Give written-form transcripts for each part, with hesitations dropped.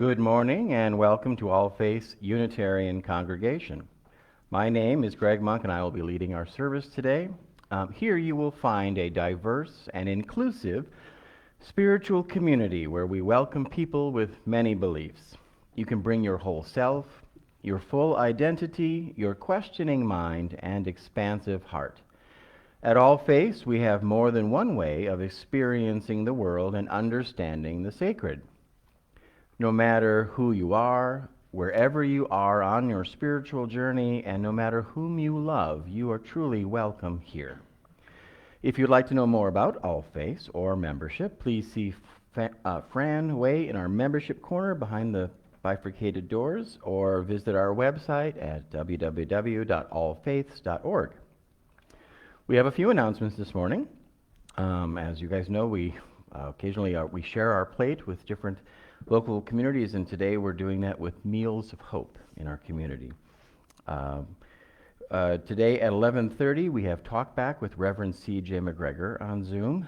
Good morning and welcome to All Faiths Unitarian Congregation. My name is Greg Monk and I will be leading our service today. Here you will find a diverse and inclusive spiritual community where we welcome people with many beliefs. You can bring your whole self, your full identity, your questioning mind, and expansive heart. At All Faiths, we have more than one way of experiencing the world and understanding the sacred. No matter who you are, wherever you are on your spiritual journey, and no matter whom you love, you are truly welcome here. If you'd like to know more about All Faiths or membership, please see Fran Way in our membership corner behind the bifurcated doors, or visit our website at www.allfaiths.org. We have a few announcements this morning. As you guys know, we occasionally we share our plate with different local communities, and today we're doing that with Meals of Hope in our community. Today at 11:30 we have Talk Back with Reverend C.J. McGregor on Zoom.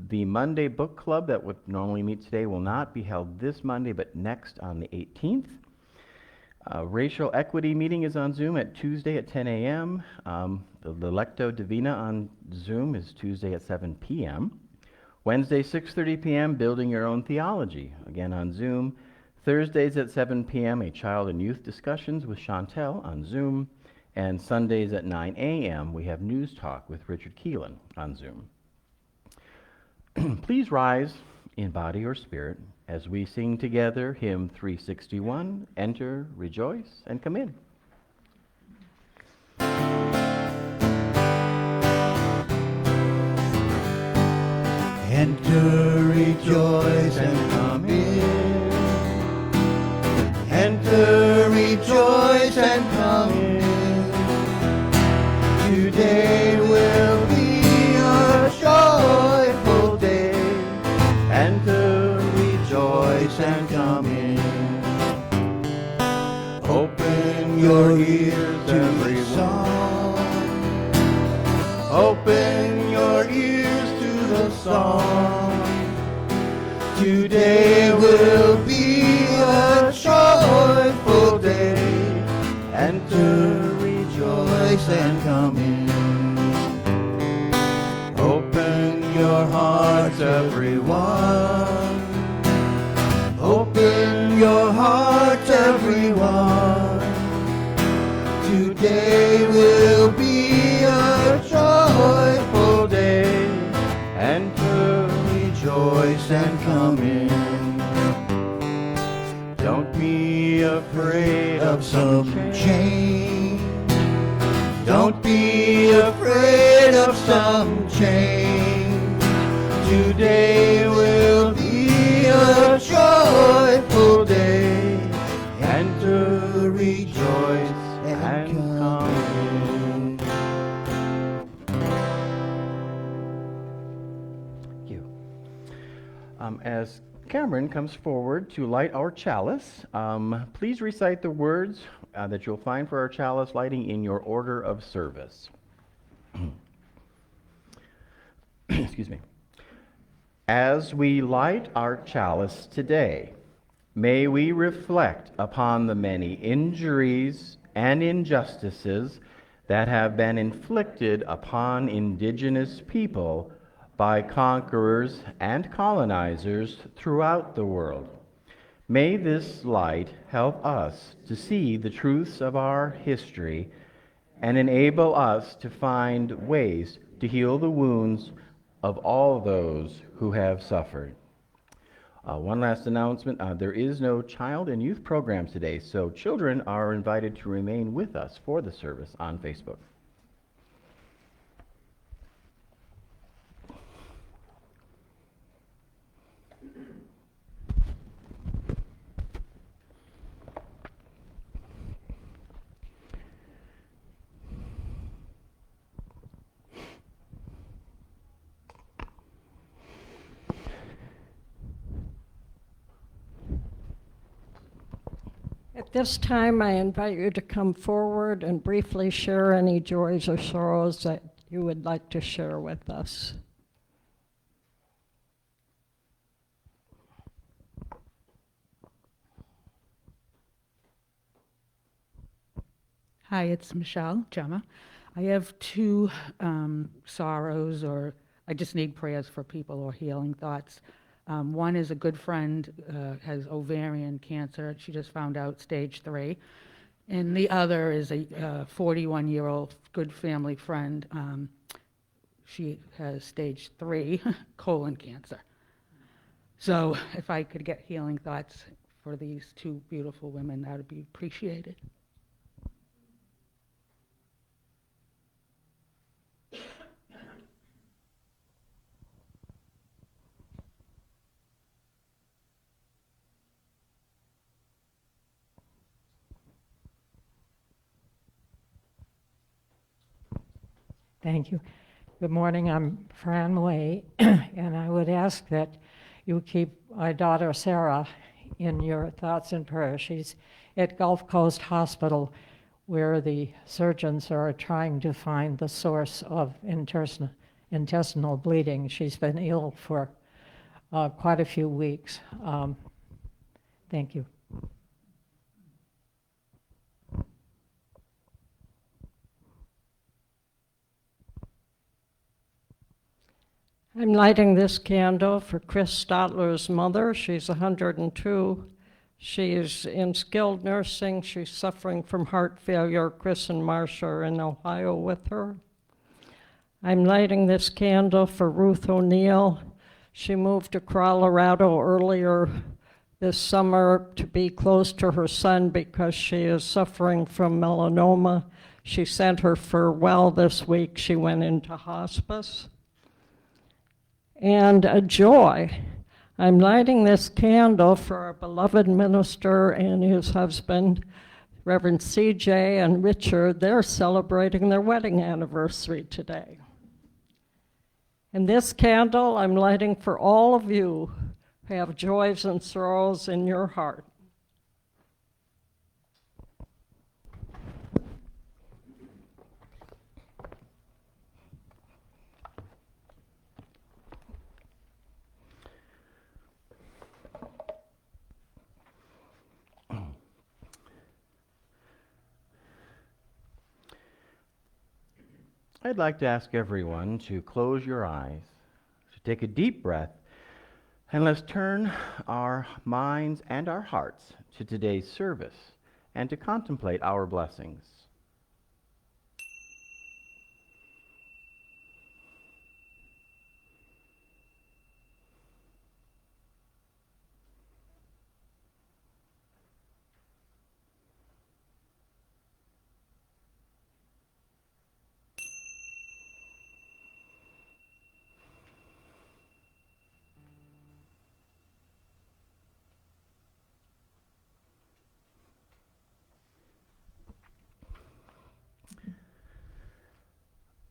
The Monday book club that would normally meet today will not be held this Monday but next on the 18th. Racial Equity meeting is on Zoom at Tuesday at 10 a.m. The Lectio Divina on Zoom is Tuesday at 7 p.m. Wednesday, 6:30 p.m., Building Your Own Theology, again on Zoom. Thursdays at 7 p.m., a Child and Youth Discussions with Chantel on Zoom. And Sundays at 9 a.m., we have News Talk with Richard Keelan on Zoom. Please rise in body or spirit as we sing together hymn 361, Enter, Rejoice, and Come In. Enter, rejoice, and come in. Enter, rejoice, and come in. Today will be a joyful day. Enter, rejoice, and come in. Open your ears to every song. Open your ears to the song. Today will be a joyful day. Enter, rejoice, and come in. Open your hearts, everyone. Open your hearts, everyone. Today will be a joyful day. Enter, rejoice, and come in. Don't be afraid of some change. Don't be afraid of some change. Today will be a joyful day. Enter, rejoice, and come in. Thank you. As Cameron comes forward to light our chalice, please recite the words that you'll find for our chalice lighting in your order of service. Excuse me. As we light our chalice today, may we reflect upon the many injuries and injustices that have been inflicted upon Indigenous people by conquerors and colonizers throughout the world. May this light help us to see the truths of our history and enable us to find ways to heal the wounds of all those who have suffered. One last announcement, there is no child and youth program today, so children are invited to remain with us for the service on Facebook. At this time, I invite you to come forward and briefly share any joys or sorrows that you would like to share with us. Hi, it's Michelle Gemma. I have two sorrows, or I just need prayers for people or healing thoughts. One is a good friend has ovarian cancer. She just found out stage 3. And the other is a 41-year-old good family friend. She has stage 3 colon cancer. So if I could get healing thoughts for these two beautiful women, that would be appreciated. Thank you. Good morning, I'm Fran Way, and I would ask that you keep my daughter Sarah in your thoughts and prayers. She's at Gulf Coast Hospital, where the surgeons are trying to find the source of intestinal bleeding. She's been ill for quite a few weeks. Thank you. I'm lighting this candle for Chris Stotler's mother. She's 102. She is in skilled nursing. She's suffering from heart failure. Chris and Marcia are in Ohio with her. I'm lighting this candle for Ruth O'Neill. She moved to Colorado earlier this summer to be close to her son because she is suffering from melanoma. She sent her farewell this week. She went into hospice. And a joy. I'm lighting this candle for our beloved minister and his husband, Reverend CJ and Richard. They're celebrating their wedding anniversary today. And this candle I'm lighting for all of you who have joys and sorrows in your heart. I'd like to ask everyone to close your eyes, to take a deep breath, and let's turn our minds and our hearts to today's service and to contemplate our blessings.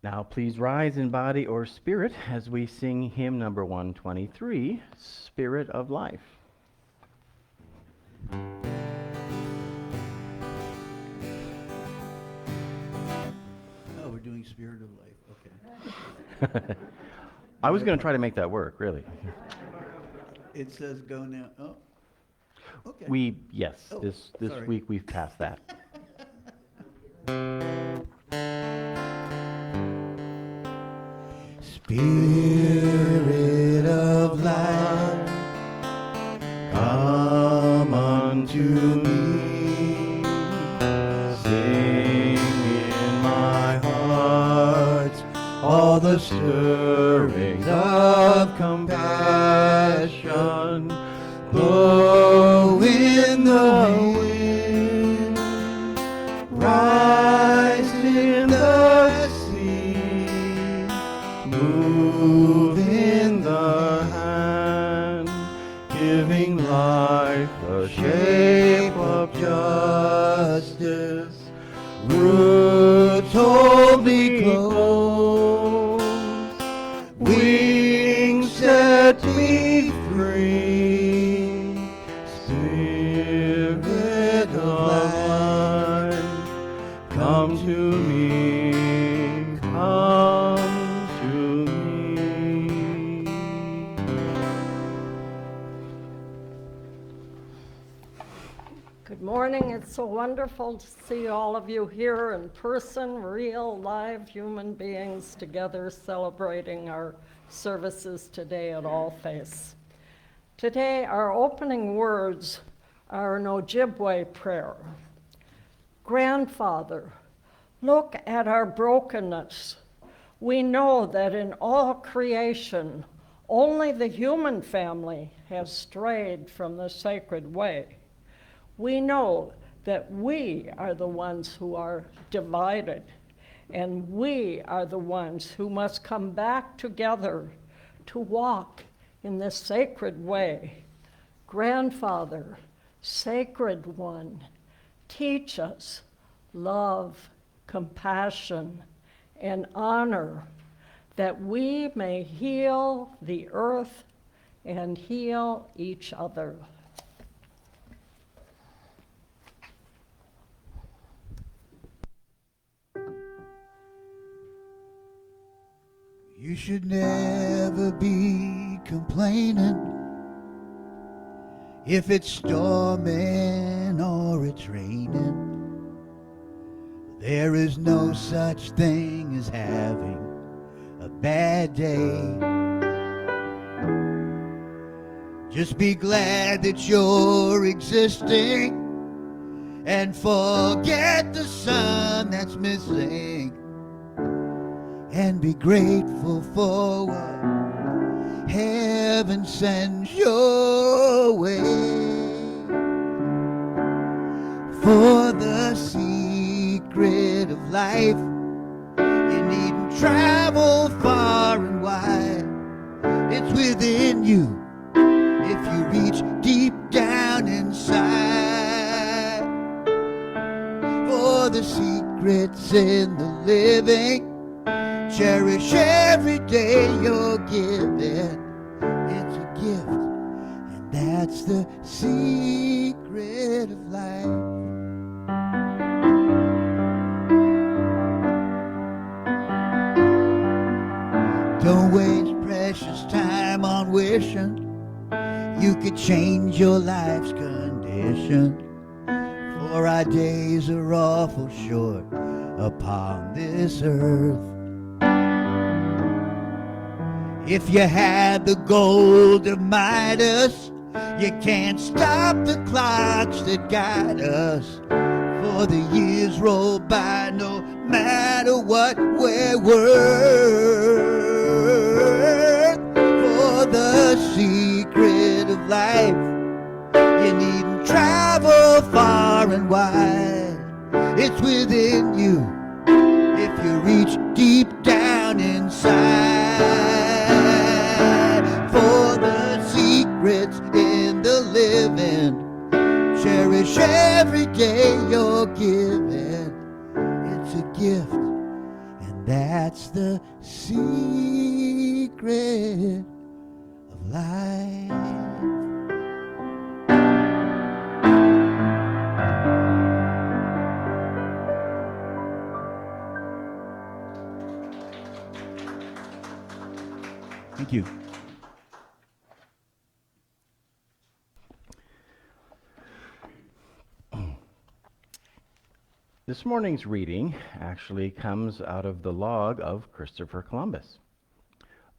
Now please rise in body or spirit as we sing hymn number 123, Spirit of Life. Oh, we're doing Spirit of Life, okay. I was going to try to make that work, really. It says go now, oh, okay. Yes, Oh, this sorry. week we've passed that. Spirit of life, come unto me. Sing in my heart all the stirrings of compassion. Blow in the wind, rise in the sea, move in the hand, giving life the shape of justice. Roots wholly close, wings set me free. Spirit of life, come to me, come to me. Good morning, it's so wonderful to see all of you here in person, real, live human beings together celebrating our services today at All Faiths. Today, our opening words are an Ojibwe prayer. Grandfather, look at our brokenness. We know that in all creation, only the human family has strayed from the sacred way. We know that we are the ones who are divided, and we are the ones who must come back together to walk in this sacred way. Grandfather, sacred one, teach us love, compassion, and honor, that we may heal the earth and heal each other. You should never be complaining if it's storming or it's raining. There is no such thing as having a bad day. Just be glad that you're existing and forget the sun that's missing. And be grateful for what heaven sends your way. For the secret of life, you needn't travel far and wide. It's within you if you reach deep down inside. For the secret's in the living. Cherish every day you're given. It's a gift, and that's the secret of life. Don't waste precious time on wishing you could change your life's condition. For our days are awful short upon this earth. If you had the gold of Midas, you can't stop the clocks that guide us. For the years roll by no matter what we're worth. For the secret of life, you needn't travel far and wide. It's within you if you reach deep down inside. For the secrets in the living, cherish every day you're given. It's a gift, and that's the secret of life. Thank you. This morning's reading actually comes out of the log of Christopher Columbus.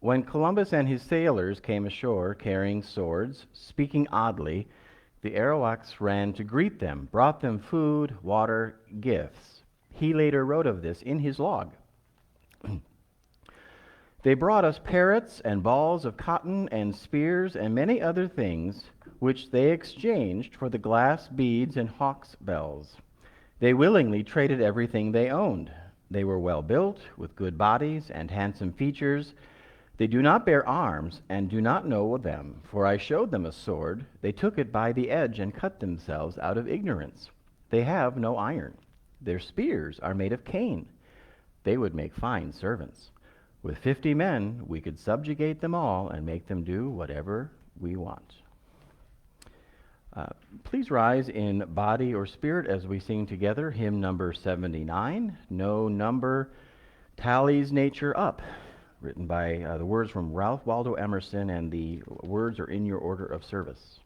When Columbus and his sailors came ashore carrying swords, speaking oddly, the Arawaks ran to greet them, brought them food, water, gifts. He later wrote of this in his log. They brought us parrots and balls of cotton and spears and many other things, which they exchanged for the glass beads and hawk's bells. They willingly traded everything they owned. They were well built, with good bodies and handsome features. They do not bear arms, and do not know them, for I showed them a sword. They took it by the edge and cut themselves out of ignorance. They have no iron. Their spears are made of cane. They would make fine servants. With 50 men, we could subjugate them all and make them do whatever we want. Please rise in body or spirit as we sing together hymn number 79, No Number Tallies Nature Up, written by the words from Ralph Waldo Emerson, and the words are in your order of service.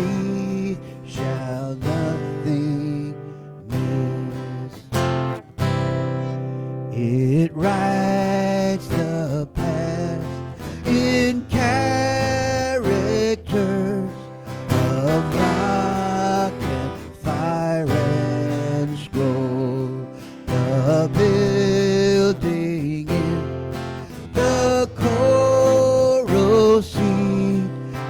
we shall nothing miss. It writes the past in characters of rock and fire and scroll. The building in the coral sea,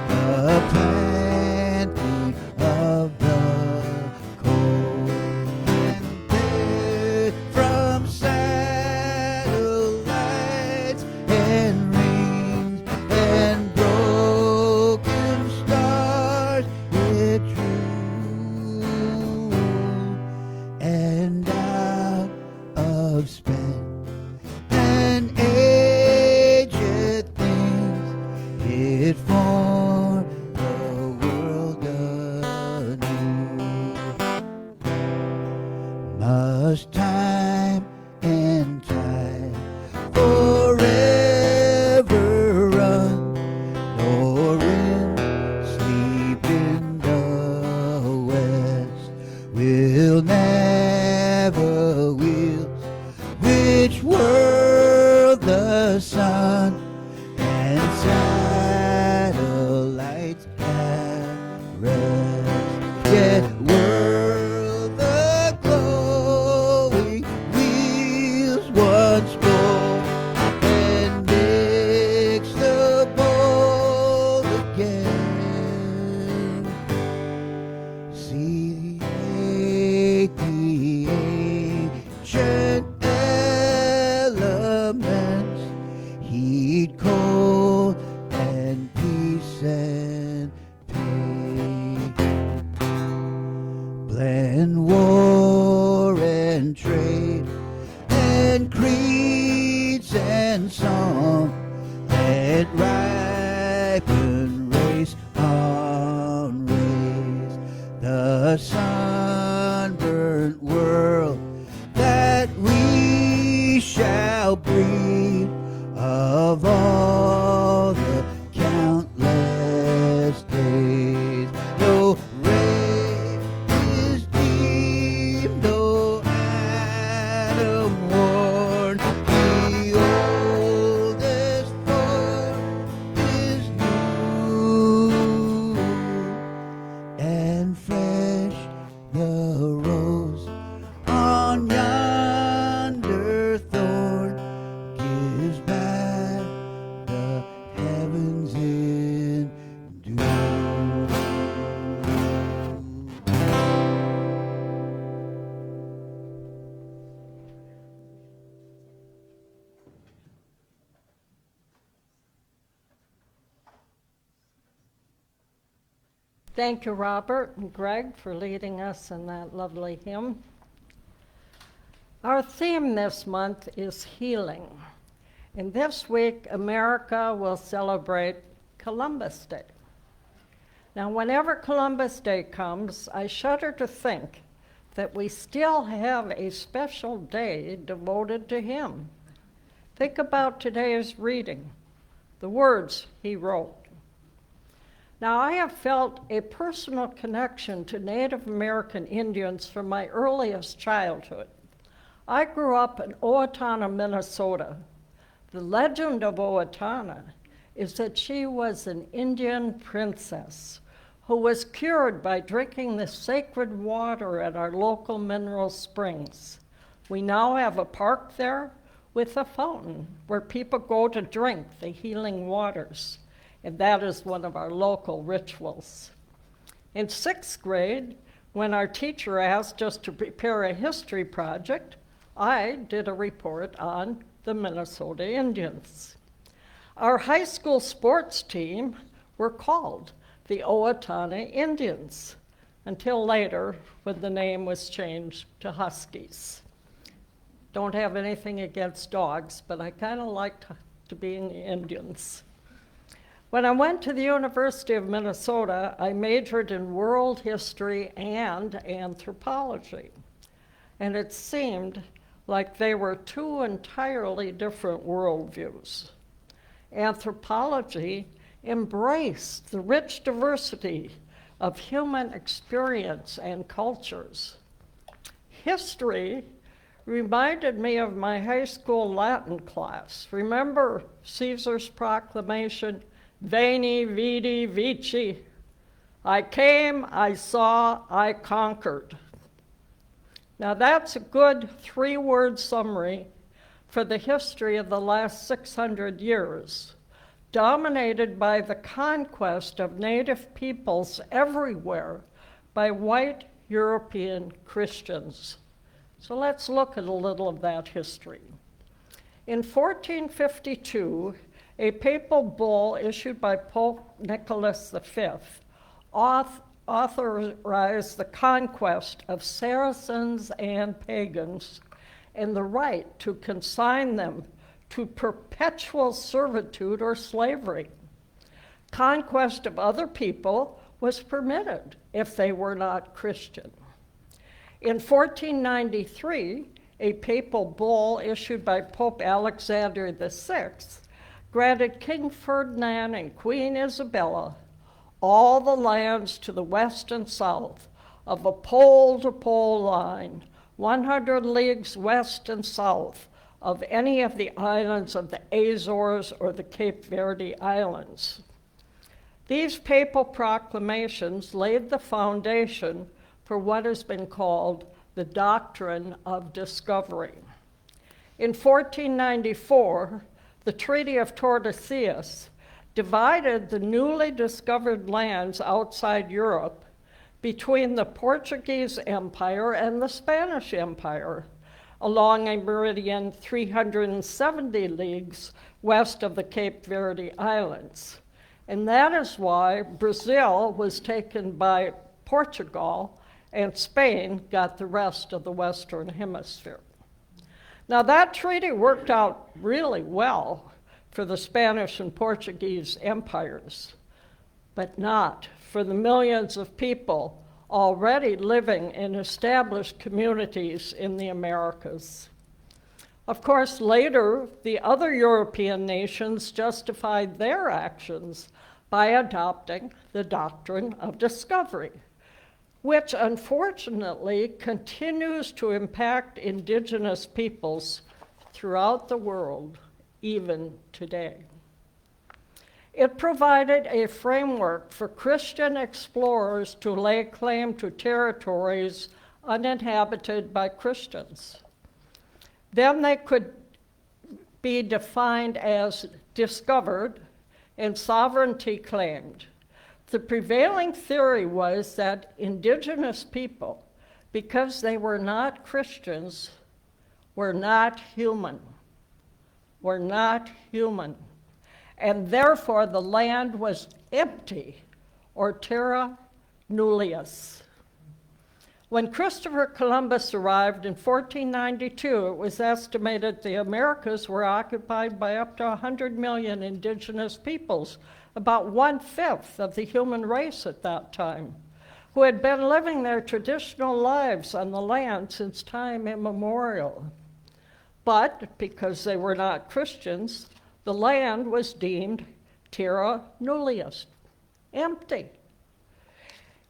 the planting of the coal, and there from satellites and rings and broken stars it drew, and out of spent and aged things it formed the world anew. Must time and tide forever run, nor in sleep in the west will never wheels which whirl the sun and satellites at rest, yet whirl the glowing wheels once more and mix the bowl again. See the ancient elements, heat, cold, and peace and pain, blend war and trade and creeds and song, let ripen race on race, the sunburnt world that we shall breed of all the countless days. No ray is deemed, no atom worn, the oldest form is new, and fresh the rose on yonder thorn gives back the heavens in dew. Thank you, Robert and Greg, for leading us in that lovely hymn. Our theme this month is healing. And this week, America will celebrate Columbus Day. Now, whenever Columbus Day comes, I shudder to think that we still have a special day devoted to him. Think about today's reading, the words he wrote. Now, I have felt a personal connection to Native American Indians from my earliest childhood. I grew up in Owatonna, Minnesota. The legend of Owatonna is that she was an Indian princess who was cured by drinking the sacred water at our local mineral springs. We now have a park there with a fountain where people go to drink the healing waters, and that is one of our local rituals. In 6th grade, when our teacher asked us to prepare a history project, I did a report on the Minnesota Indians. Our high school sports team were called the Owatonna Indians, until later when the name was changed to Huskies. Don't have anything against dogs, but I kind of liked to be in the Indians. When I went to the University of Minnesota, I majored in world history and anthropology. And it seemed like they were two entirely different worldviews. Anthropology embraced the rich diversity of human experience and cultures. History reminded me of my high school Latin class. Remember Caesar's proclamation, Veni, Vidi, Vici? I came, I saw, I conquered. Now that's a good 3-word summary for the history of the last 600 years, dominated by the conquest of native peoples everywhere by white European Christians. So let's look at a little of that history. In 1452, a papal bull issued by Pope Nicholas V authorized the conquest of Saracens and pagans and the right to consign them to perpetual servitude or slavery. Conquest of other people was permitted if they were not Christian. In 1493, a papal bull issued by Pope Alexander VI granted King Ferdinand and Queen Isabella all the lands to the west and south of a pole-to-pole line, 100 leagues west and south of any of the islands of the Azores or the Cape Verde Islands. These papal proclamations laid the foundation for what has been called the doctrine of discovery. In 1494, the Treaty of Tordesillas divided the newly discovered lands outside Europe between the Portuguese Empire and the Spanish Empire, along a meridian 370 leagues west of the Cape Verde Islands. And that is why Brazil was taken by Portugal and Spain got the rest of the Western Hemisphere. Now that treaty worked out really well for the Spanish and Portuguese empires, but not for the millions of people already living in established communities in the Americas. Of course, later, the other European nations justified their actions by adopting the doctrine of discovery, which unfortunately continues to impact indigenous peoples throughout the world, even today. It provided a framework for Christian explorers to lay claim to territories uninhabited by Christians. Then they could be defined as discovered and sovereignty claimed. The prevailing theory was that indigenous people, because they were not Christians, were not human. Were not human. And therefore the land was empty, or terra nullius. When Christopher Columbus arrived in 1492, it was estimated the Americas were occupied by up to 100 million indigenous peoples, about 1/5 of the human race at that time, who had been living their traditional lives on the land since time immemorial. But because they were not Christians, the land was deemed terra nullius, empty.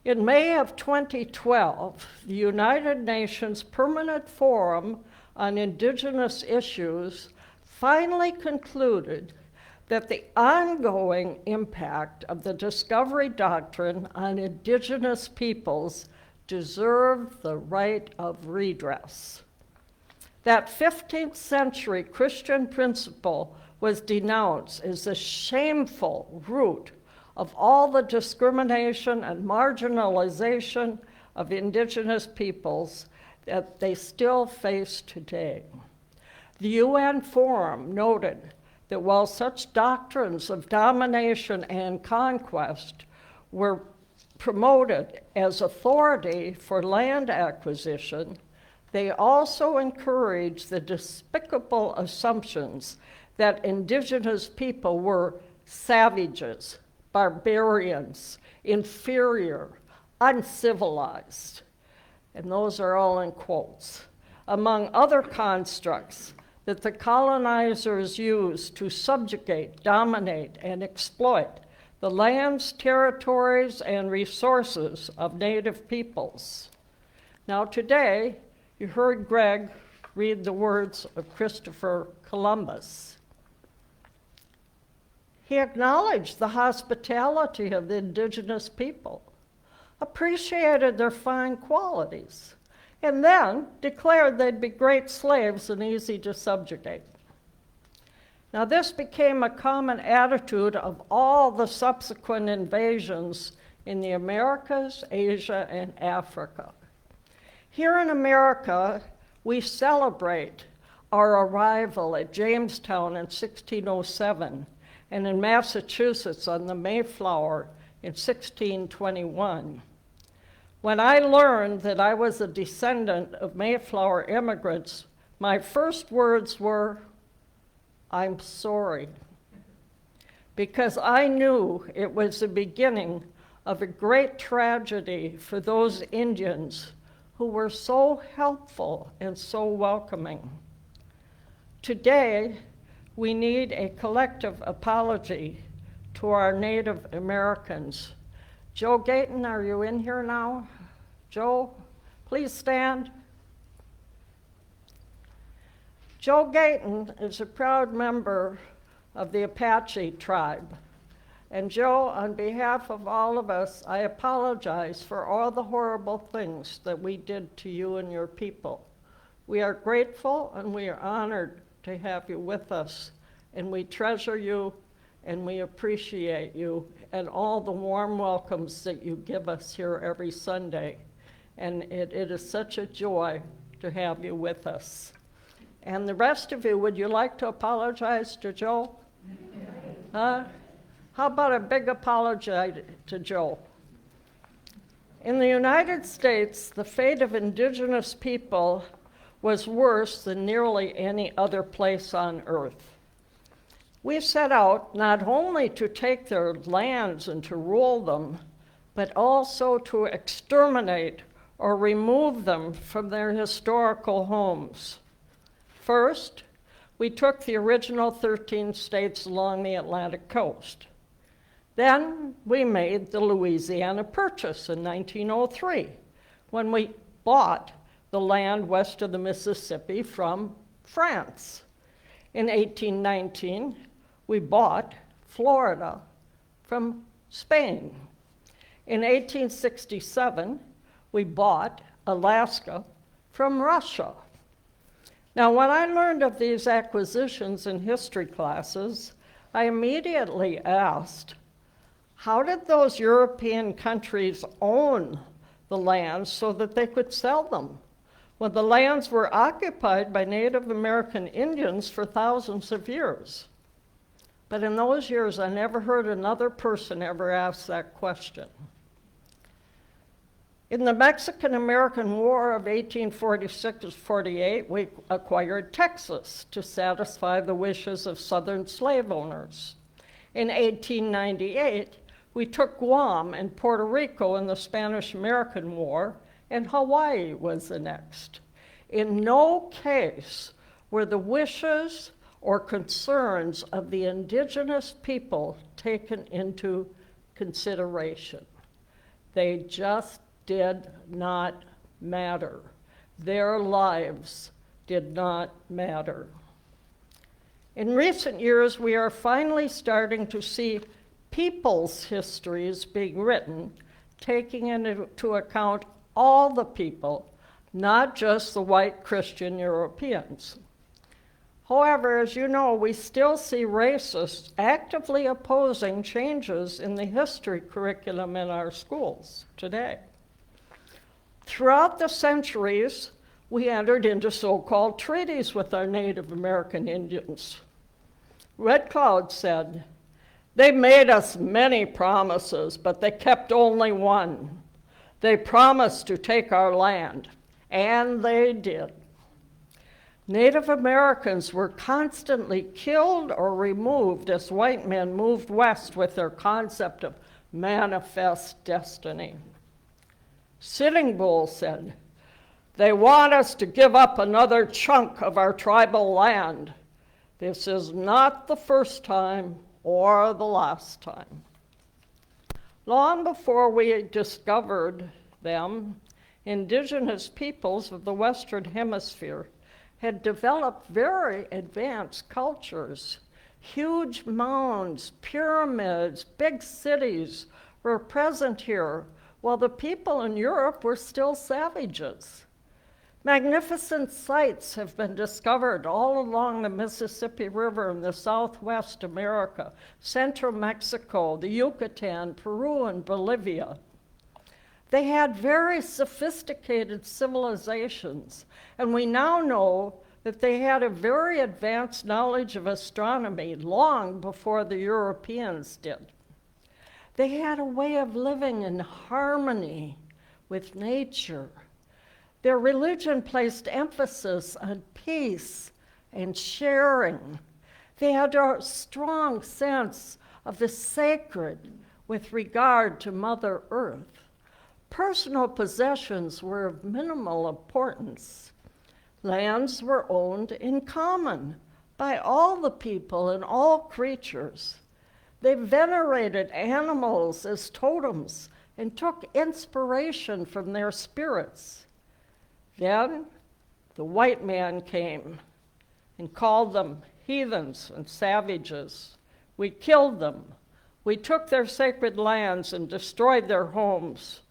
In May of 2012, the United Nations Permanent Forum on Indigenous Issues finally concluded that the ongoing impact of the discovery doctrine on indigenous peoples deserve the right of redress. That 15th century Christian principle was denounced as the shameful root of all the discrimination and marginalization of indigenous peoples that they still face today. The UN Forum noted that while such doctrines of domination and conquest were promoted as authority for land acquisition, they also encouraged the despicable assumptions that indigenous people were savages, barbarians, inferior, uncivilized. And those are all in quotes. Among other constructs that the colonizers used to subjugate, dominate, and exploit the lands, territories, and resources of Native peoples. Now today, you heard Greg read the words of Christopher Columbus. He acknowledged the hospitality of the indigenous people, appreciated their fine qualities, and then declared they'd be great slaves and easy to subjugate. Now, this became a common attitude of all the subsequent invasions in the Americas, Asia, and Africa. Here in America, we celebrate our arrival at Jamestown in 1607, and in Massachusetts on the Mayflower in 1621. When I learned that I was a descendant of Mayflower immigrants, my first words were, "I'm sorry," because I knew it was the beginning of a great tragedy for those Indians who were so helpful and so welcoming. Today, we need a collective apology to our Native Americans. Joe Gayton, are you in here now? Joe, please stand. Joe Gayton is a proud member of the Apache tribe. And Joe, on behalf of all of us, I apologize for all the horrible things that we did to you and your people. We are grateful and we are honored to have you with us, and we treasure you and we appreciate you and all the warm welcomes that you give us here every Sunday. And it is such a joy to have you with us. And the rest of you, would you like to apologize to Joe? How about a big apology to Joe? In the United States, the fate of indigenous people was worse than nearly any other place on earth. We set out not only to take their lands and to rule them, but also to exterminate or remove them from their historical homes. First, we took the original 13 states along the Atlantic coast. Then we made the Louisiana Purchase in 1903, when we bought the land west of the Mississippi from France. In 1819, we bought Florida from Spain. In 1867, we bought Alaska from Russia. Now, when I learned of these acquisitions in history classes, I immediately asked, how did those European countries own the lands so that they could sell them? Well, the lands were occupied by Native American Indians for thousands of years. But in those years, I never heard another person ever ask that question. In the Mexican-American War of 1846-48, we acquired Texas to satisfy the wishes of Southern slave owners. In 1898, we took Guam and Puerto Rico in the Spanish-American War, and Hawaii was annexed. In no case were the wishes or concerns of the indigenous people taken into consideration. They just did not matter. Their lives did not matter. In recent years, we are finally starting to see people's histories being written, taking into account all the people, not just the white Christian Europeans. However, as you know, we still see racists actively opposing changes in the history curriculum in our schools today. Throughout the centuries, we entered into so-called treaties with our Native American Indians. Red Cloud said, "They made us many promises, but they kept only one. They promised to take our land, and they did." Native Americans were constantly killed or removed as white men moved west with their concept of manifest destiny. Sitting Bull said, "They want us to give up another chunk of our tribal land. This is not the first time or the last time." Long before we discovered them, indigenous peoples of the Western Hemisphere had developed very advanced cultures. Huge mounds, pyramids, big cities were present here, while the people in Europe were still savages. Magnificent sites have been discovered all along the Mississippi River in the Southwest America, central Mexico, the Yucatan, Peru, and Bolivia. They had very sophisticated civilizations, and we now know that they had a very advanced knowledge of astronomy long before the Europeans did. They had a way of living in harmony with nature. Their religion placed emphasis on peace and sharing. They had a strong sense of the sacred with regard to Mother Earth. Personal possessions were of minimal importance. Lands were owned in common by all the people and all creatures. They venerated animals as totems and took inspiration from their spirits. Then the white man came and called them heathens and savages. We killed them. We took their sacred lands and destroyed their homes.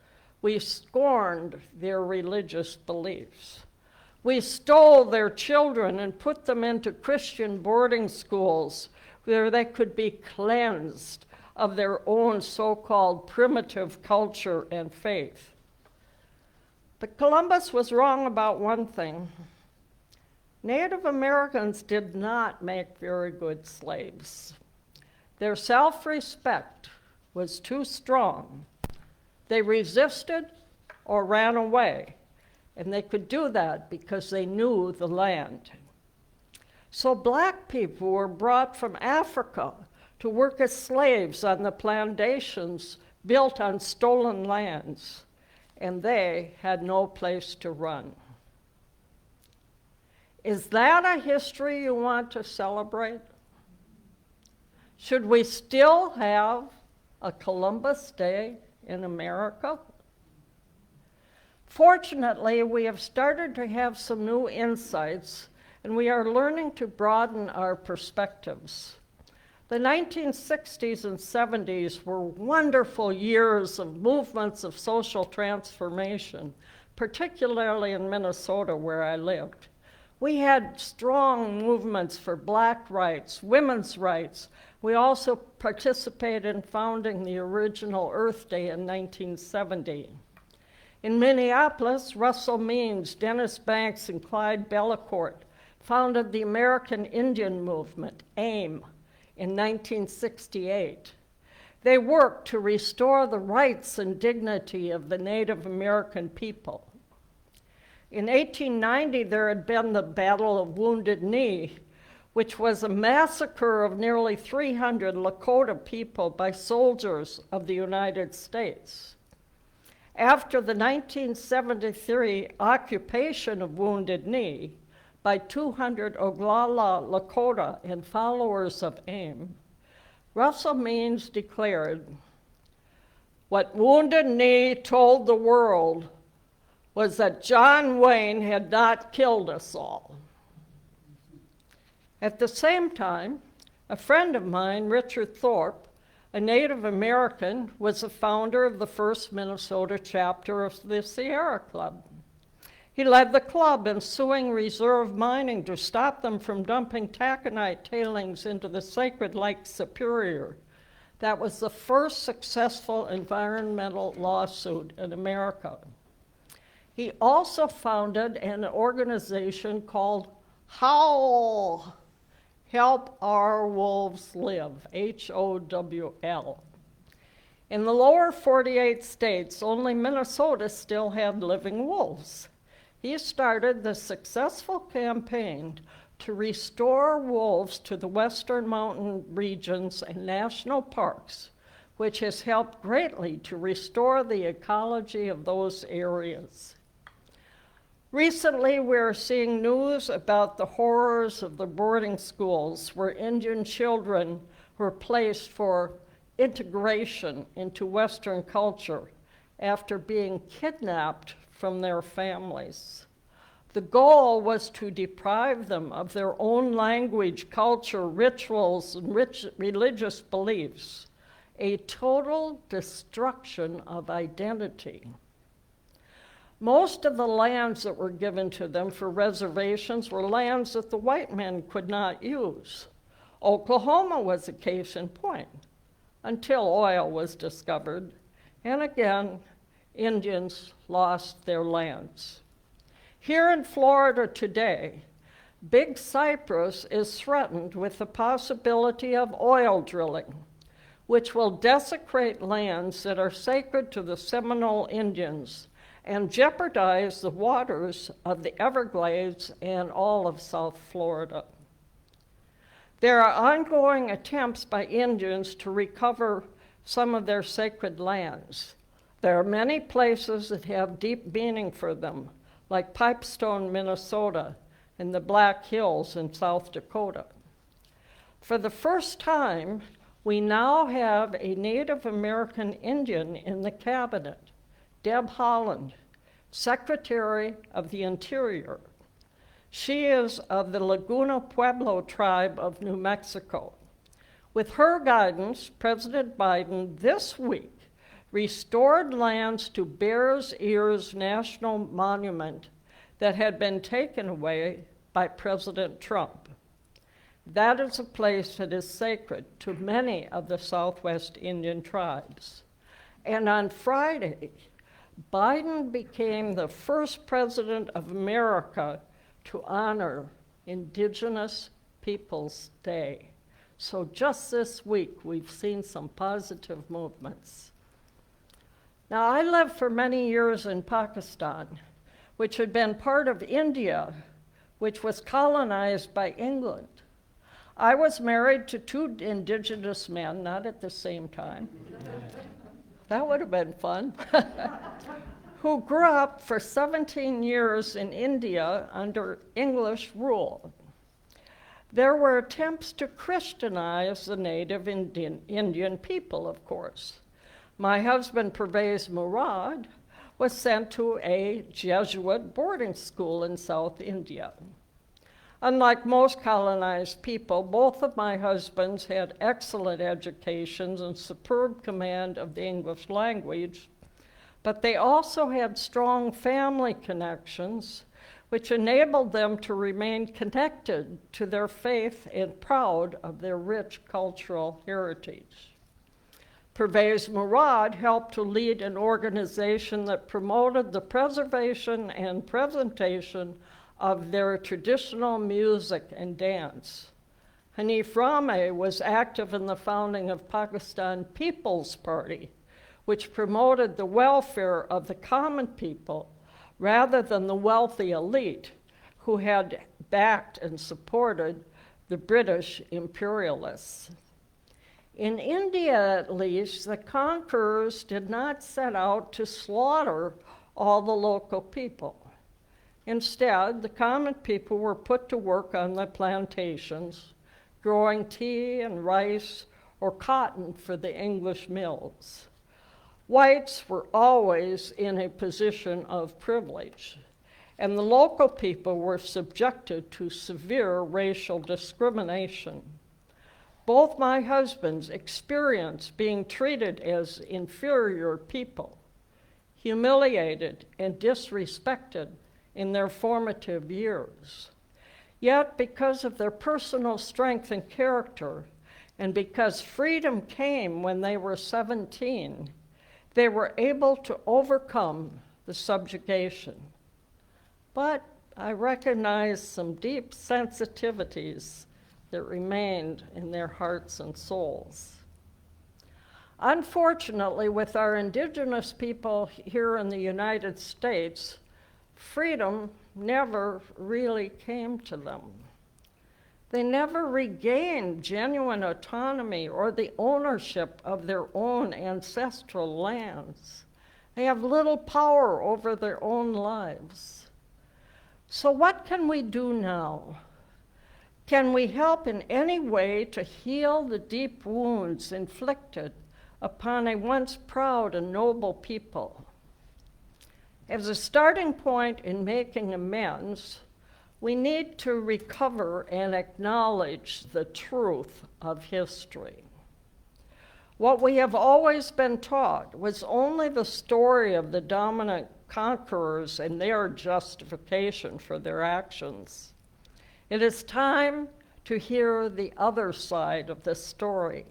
We scorned their religious beliefs. We stole their children and put them into Christian boarding schools where they could be cleansed of their own so-called primitive culture and faith. But Columbus was wrong about one thing. Native Americans did not make very good slaves. Their self-respect was too strong. They resisted or ran away, and they could do that because they knew the land. So black people were brought from Africa to work as slaves on the plantations built on stolen lands, and they had no place to run. Is that a history you want to celebrate? Should we still have a Columbus Day in America? Fortunately, we have started to have some new insights, and we are learning to broaden our perspectives. The 1960s and 70s were wonderful years of movements of social transformation, particularly in Minnesota, where I lived. We had strong movements for black rights, women's rights. We also participated in founding the original Earth Day in 1970. In Minneapolis, Russell Means, Dennis Banks, and Clyde Bellecourt founded the American Indian Movement, AIM, in 1968. They worked to restore the rights and dignity of the Native American people. In 1890, there had been the Battle of Wounded Knee, which was a massacre of nearly 300 Lakota people by soldiers of the United States. After the 1973 occupation of Wounded Knee by 200 Oglala Lakota and followers of AIM, Russell Means declared, "What Wounded Knee told the world was that John Wayne had not killed us all." At the same time, a friend of mine, Richard Thorpe, a Native American, was the founder of the first Minnesota chapter of the Sierra Club. He led the club in suing reserve mining to stop them from dumping taconite tailings into the sacred Lake Superior. That was the first successful environmental lawsuit in America. He also founded an organization called HOWL, Help Our Wolves Live, HOWL. In the lower 48 states, only Minnesota still had living wolves. He started the successful campaign to restore wolves to the western mountain regions and national parks, which has helped greatly to restore the ecology of those areas. Recently, we're seeing news about the horrors of the boarding schools where Indian children were placed for integration into Western culture after being kidnapped from their families. The goal was to deprive them of their own language, culture, rituals, and religious beliefs, a total destruction of identity. Most of the lands that were given to them for reservations were lands that the white men could not use. Oklahoma was a case in point, until oil was discovered, and again, Indians lost their lands. Here in Florida today, Big Cypress is threatened with the possibility of oil drilling, which will desecrate lands that are sacred to the Seminole Indians and jeopardize the waters of the Everglades and all of South Florida. There are ongoing attempts by Indians to recover some of their sacred lands. There are many places that have deep meaning for them, like Pipestone, Minnesota, and the Black Hills in South Dakota. For the first time, we now have a Native American Indian in the cabinet, Deb Haaland, Secretary of the Interior. She is of the Laguna Pueblo tribe of New Mexico. With her guidance, President Biden this week restored lands to Bears Ears National Monument that had been taken away by President Trump. That is a place that is sacred to many of the Southwest Indian tribes. And on Friday, Biden became the first president of America to honor Indigenous Peoples Day. So just this week, we've seen some positive movements. Now, I lived for many years in Pakistan, which had been part of India, which was colonized by England. I was married to two indigenous men, not at the same time. That would have been fun. Who grew up for 17 years in India under English rule. There were attempts to Christianize the native Indian people, of course. My husband, Pervez Murad, was sent to a Jesuit boarding school in South India. Unlike most colonized people, both of my husbands had excellent educations and superb command of the English language, but they also had strong family connections, which enabled them to remain connected to their faith and proud of their rich cultural heritage. Pervez Murad helped to lead an organization that promoted the preservation and presentation of their traditional music and dance. Hanif Ramay was active in the founding of Pakistan People's Party, which promoted the welfare of the common people rather than the wealthy elite who had backed and supported the British imperialists. In India, at least, the conquerors did not set out to slaughter all the local people. Instead, the common people were put to work on the plantations, growing tea and rice or cotton for the English mills. Whites were always in a position of privilege, and the local people were subjected to severe racial discrimination. Both my husbands experienced being treated as inferior people, humiliated and disrespected in their formative years. Yet, because of their personal strength and character, and because freedom came when they were 17, they were able to overcome the subjugation. But I recognized some deep sensitivities that remained in their hearts and souls. Unfortunately, with our indigenous people here in the United States, freedom never really came to them. They never regained genuine autonomy or the ownership of their own ancestral lands. They have little power over their own lives. So what can we do now? Can we help in any way to heal the deep wounds inflicted upon a once proud and noble people. As a starting point in making amends, we need to recover and acknowledge the truth of history. What we have always been taught was only the story of the dominant conquerors and their justification for their actions. It is time to hear the other side of the story,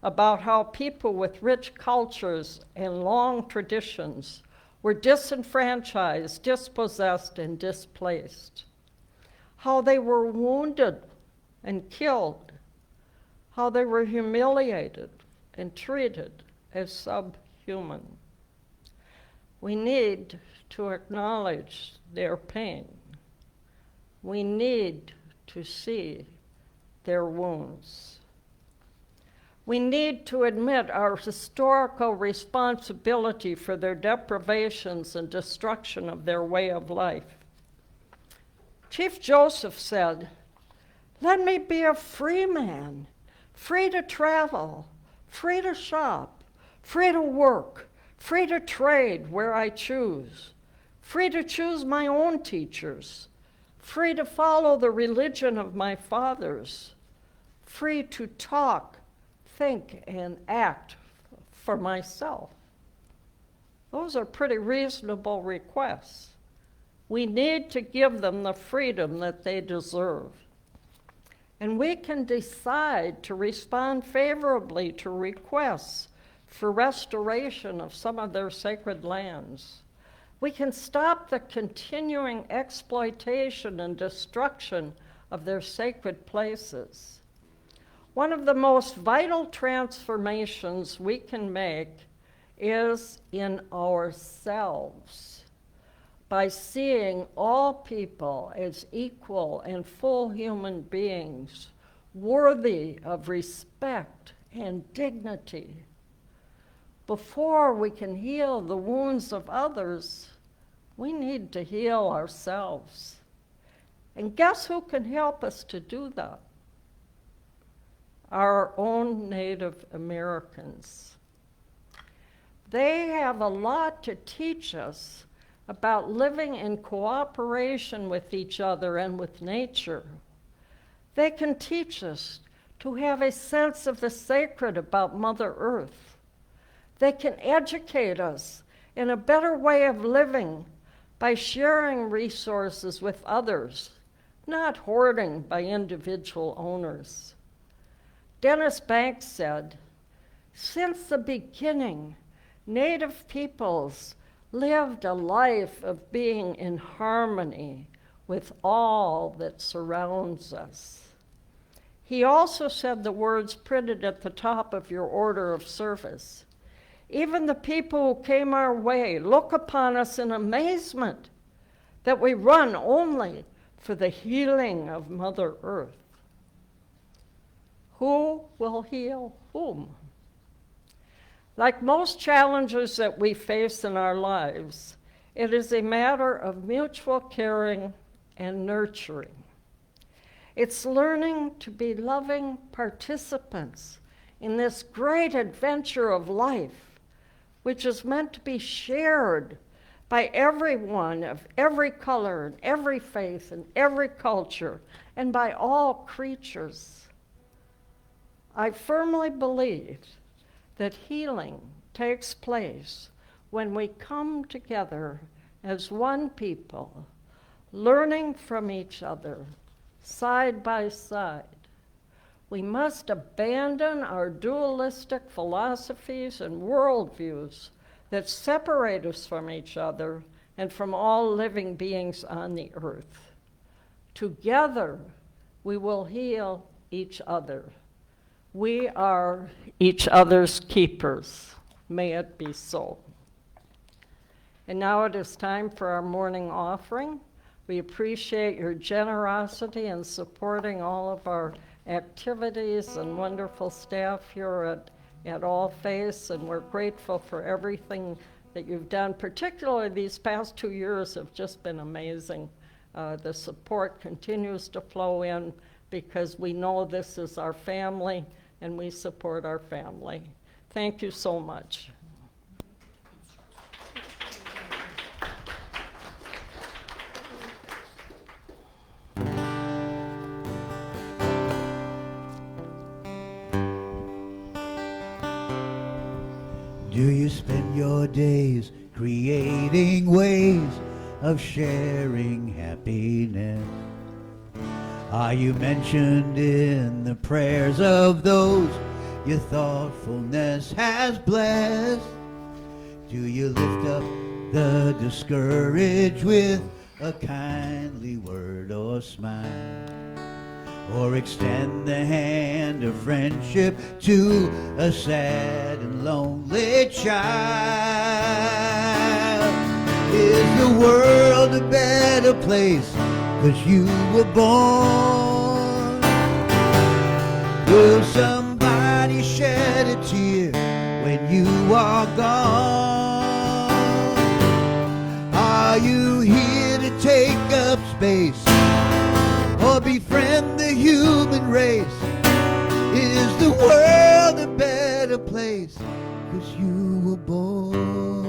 about how people with rich cultures and long traditions were disenfranchised, dispossessed, and displaced, how they were wounded and killed, how they were humiliated and treated as subhuman. We need to acknowledge their pain. We need to see their wounds. We need to admit our historical responsibility for their deprivations and destruction of their way of life. Chief Joseph said, "Let me be a free man, free to travel, free to shop, free to work, free to trade where I choose, free to choose my own teachers, free to follow the religion of my fathers, free to talk, think, and act for myself." Those are pretty reasonable requests. We need to give them the freedom that they deserve. And we can decide to respond favorably to requests for restoration of some of their sacred lands. We can stop the continuing exploitation and destruction of their sacred places. One of the most vital transformations we can make is in ourselves, by seeing all people as equal and full human beings, worthy of respect and dignity. Before we can heal the wounds of others, we need to heal ourselves. And guess who can help us to do that? Our own Native Americans. They have a lot to teach us about living in cooperation with each other and with nature. They can teach us to have a sense of the sacred about Mother Earth. They can educate us in a better way of living by sharing resources with others, not hoarding by individual owners. Dennis Banks said, "Since the beginning, Native peoples lived a life of being in harmony with all that surrounds us." He also said the words printed at the top of your order of service. "Even the people who came our way look upon us in amazement that we run only for the healing of Mother Earth." Who will heal whom? Like most challenges that we face in our lives, it is a matter of mutual caring and nurturing. It's learning to be loving participants in this great adventure of life, which is meant to be shared by everyone of every color and every faith and every culture, and by all creatures. I firmly believe that healing takes place when we come together as one people, learning from each other, side by side. We must abandon our dualistic philosophies and worldviews that separate us from each other and from all living beings on the earth. Together, we will heal each other. We are each other's keepers. May it be so. And now it is time for our morning offering. We appreciate your generosity in supporting all of our activities and wonderful staff here at All Faiths, and we're grateful for everything that you've done. Particularly these past 2 years have just been amazing. The support continues to flow in because we know this is our family and we support our family. Thank you so much. Do you spend your days creating ways of sharing happiness? Are you mentioned in the prayers of those your thoughtfulness has blessed? Do you lift up the discouraged with a kindly word or smile? Or extend the hand of friendship to a sad and lonely child? Is the world a better place 'cause you were born? Will somebody shed a tear when you are gone? Are you here to take up space or befriend the human race? Is the world a better place 'cause you were born?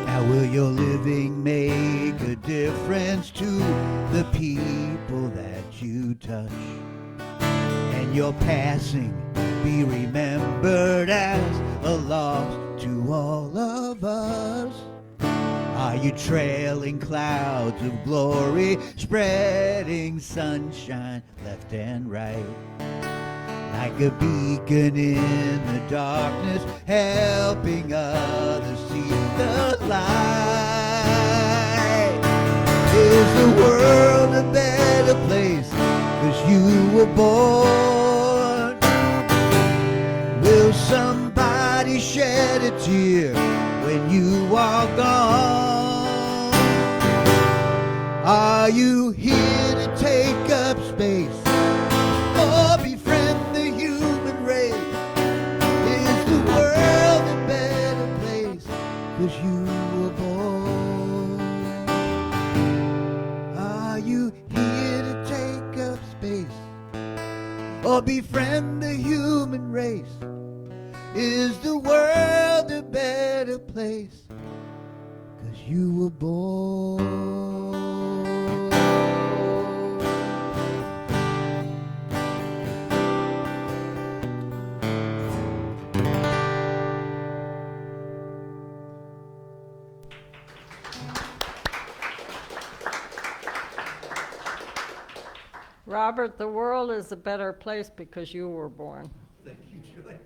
Now will your living make a difference to the people that you touch? And your passing be remembered as a loss to all of us? Are you trailing clouds of glory, spreading sunshine left and right? Like a beacon in the darkness, helping others see the light. Is the world a better place 'cause you were born? Will somebody shed a tear when you are gone? Are you here to take up space or befriend the human race? Is the world a better place 'cause you were born? Are you here to take up space or befriend the human race? Is the world a better place 'cause you were born? Robert, the world is a better place because you were born. Thank you, Joyce.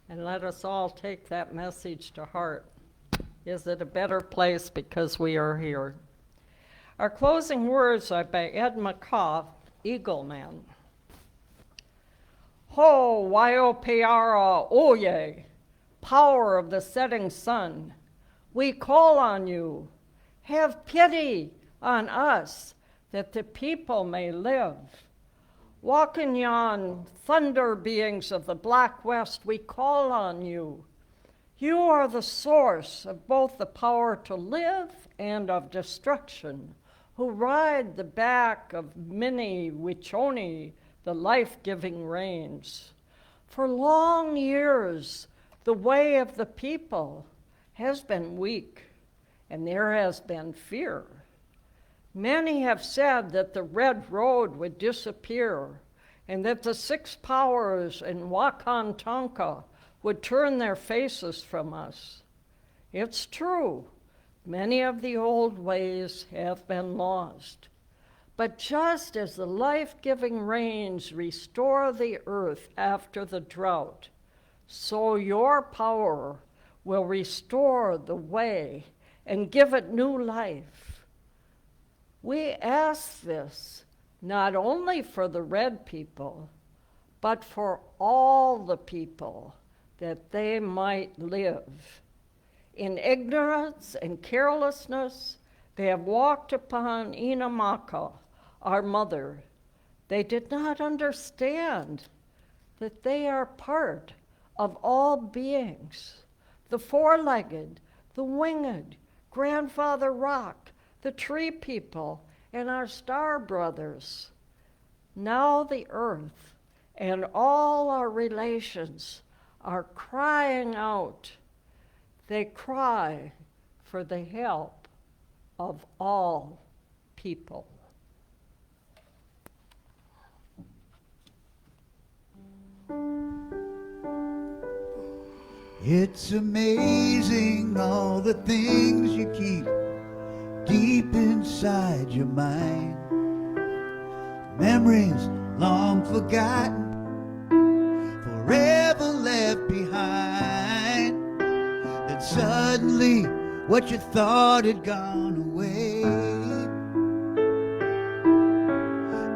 And let us all take that message to heart. Is it a better place because we are here? Our closing words are by Ed McCaw, Eagle Man. Ho, Waiopara, Oye, power of the setting sun, we call on you. Have pity on us that the people may live. Walking yon thunder beings of the Black West, we call on you. You are the source of both the power to live and of destruction, who ride the back of Minnie Wichoni, the life-giving rains. For long years, the way of the people has been weak, and there has been fear. Many have said that the Red Road would disappear and that the six powers in Wakantanka would turn their faces from us. It's true, many of the old ways have been lost. But just as the life-giving rains restore the earth after the drought, so your power will restore the way and give it new life. We ask this not only for the red people, but for all the people, that they might live. In ignorance and carelessness, they have walked upon Inamaka, our mother. They did not understand that they are part of all beings, the four-legged, the winged, Grandfather Rock, the tree people, and our star brothers. Now the earth and all our relations are crying out. They cry for the help of all people. It's amazing all the things you keep deep inside your mind. Memories long forgotten, forever left behind. Then suddenly what you thought had gone away,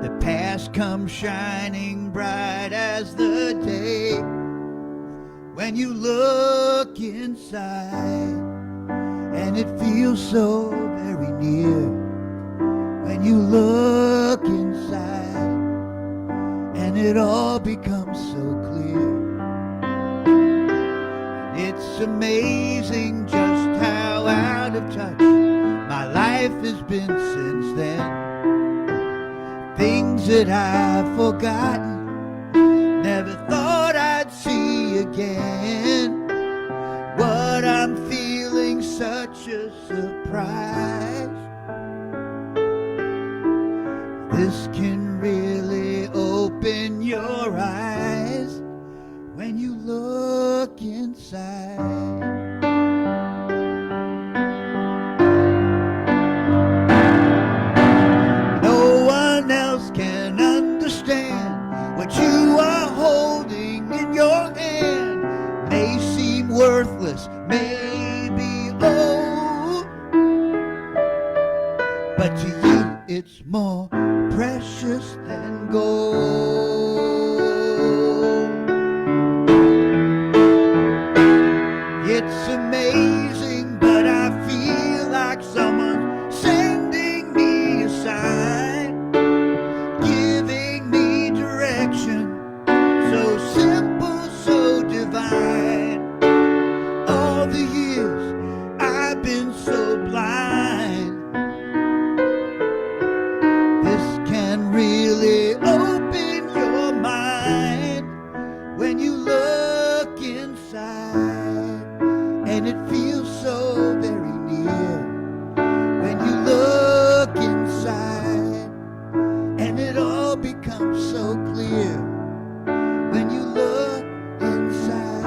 the past comes shining bright as the day. When you look inside, and it feels so very near. When you look inside, and it all becomes so clear. It's amazing just how out of touch my life has been since then. Things that I've forgotten, never thought I'd see again. What I'm feeling, such a surprise. This can really open your eyes when you look inside. No one else can understand what you are holding in your hand. May seem worthless, maybe old, but to you it's more precious than gold. It's amazing, but I feel like someone sending me a sign, giving me direction, so simple, so divine. All the years I've been so blind. This can really open your mind when you look inside, and it feels so very near. When you look inside, and it all becomes so clear. When you look inside,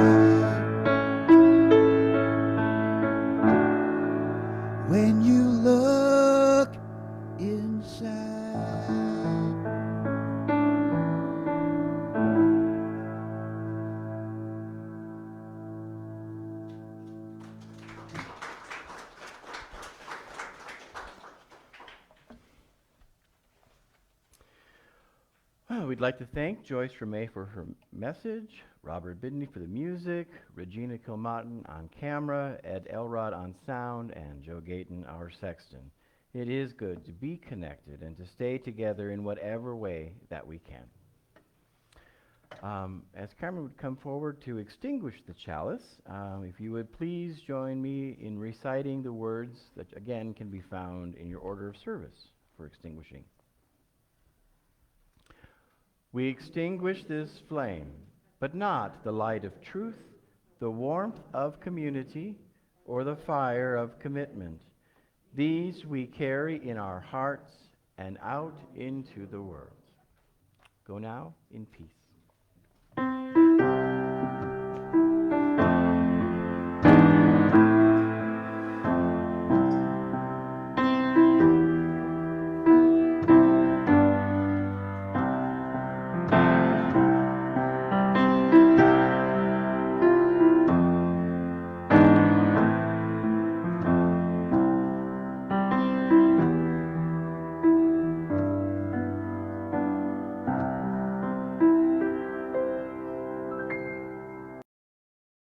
when you look inside. Well, we'd like to thank Joyce Ramay for her message, Robert Bidney for the music, Regina Kilmotton on camera, Ed Elrod on sound, and Joe Gayton, our sexton. It is good to be connected and to stay together in whatever way that we can. As Cameron would come forward to extinguish the chalice, if you would please join me in reciting the words that again can be found in your order of service for extinguishing. We extinguish this flame, but not the light of truth, the warmth of community, or the fire of commitment. These we carry in our hearts and out into the world. Go now in peace.